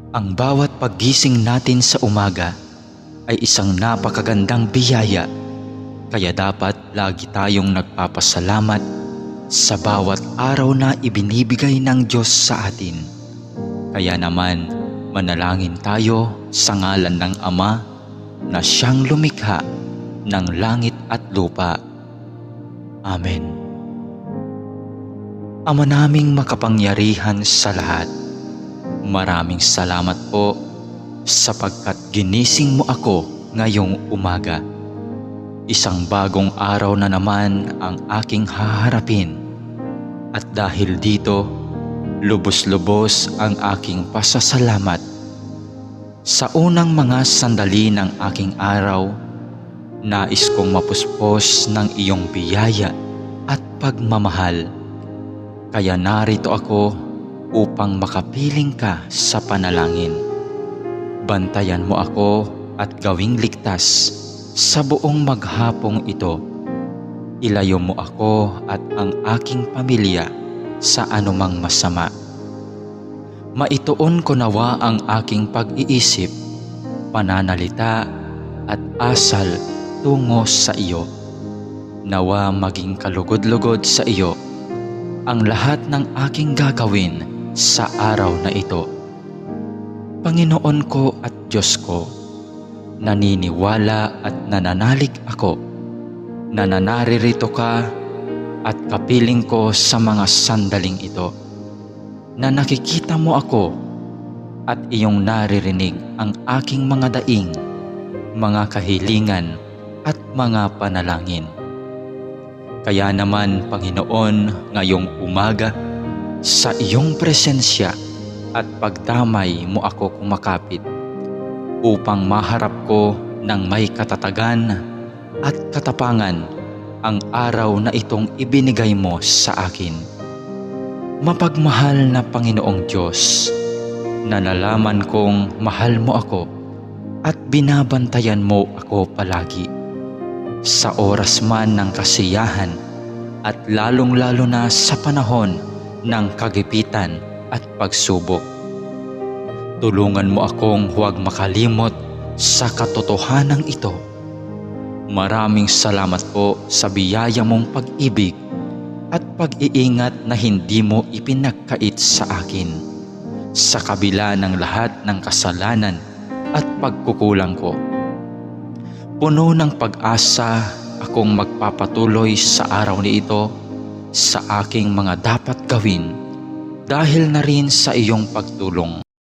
Ang bawat paggising natin sa umaga ay isang napakagandang biyaya, kaya dapat lagi tayong nagpapasalamat sa bawat araw na ibinibigay ng Diyos sa atin. Kaya naman, manalangin tayo sa ngalan ng Ama na siyang lumikha ng langit at lupa. Amen. Ama naming makapangyarihan sa lahat, maraming salamat po sapagkat ginising mo ako ngayong umaga. Isang bagong araw na naman ang aking haharapin. At dahil dito, lubos-lubos ang aking pasasalamat. Sa unang mga sandali ng aking araw, nais kong mapuspos ng iyong biyaya at pagmamahal. Kaya narito ako upang makapiling ka sa panalangin. Bantayan mo ako at gawing ligtas sa buong maghapong ito. Ilayo mo ako at ang aking pamilya sa anumang masama. Maituon ko nawa ang aking pag-iisip, pananalita at asal tungo sa iyo. Nawa maging kalugod-lugod sa iyo ang lahat ng aking gagawin sa araw na ito. Panginoon ko at Diyos ko, naniniwala at nananalig ako na naririto ka at kapiling ko sa mga sandaling ito, na nakikita mo ako at iyong naririnig ang aking mga daing, mga kahilingan at mga panalangin. Kaya naman, Panginoon, ngayong umaga, sa iyong presensya at pagdamay mo ako kumakapit upang maharap ko ng may katatagan at katapangan ang araw na itong ibinigay mo sa akin. Mapagmahal na Panginoong Diyos, na nalaman kong mahal mo ako at binabantayan mo ako palagi. Sa oras man ng kasiyahan at lalong-lalo na sa panahon ng kagipitan at pagsubok. Tulungan mo akong huwag makalimot sa katotohanan ito. Maraming salamat po sa biyaya mong pag-ibig at pag-iingat na hindi mo ipinagkait sa akin, sa kabila ng lahat ng kasalanan at pagkukulang ko. Puno ng pag-asa akong magpapatuloy sa araw na ito sa aking mga dapat gawin dahil na rin sa iyong pagtulong.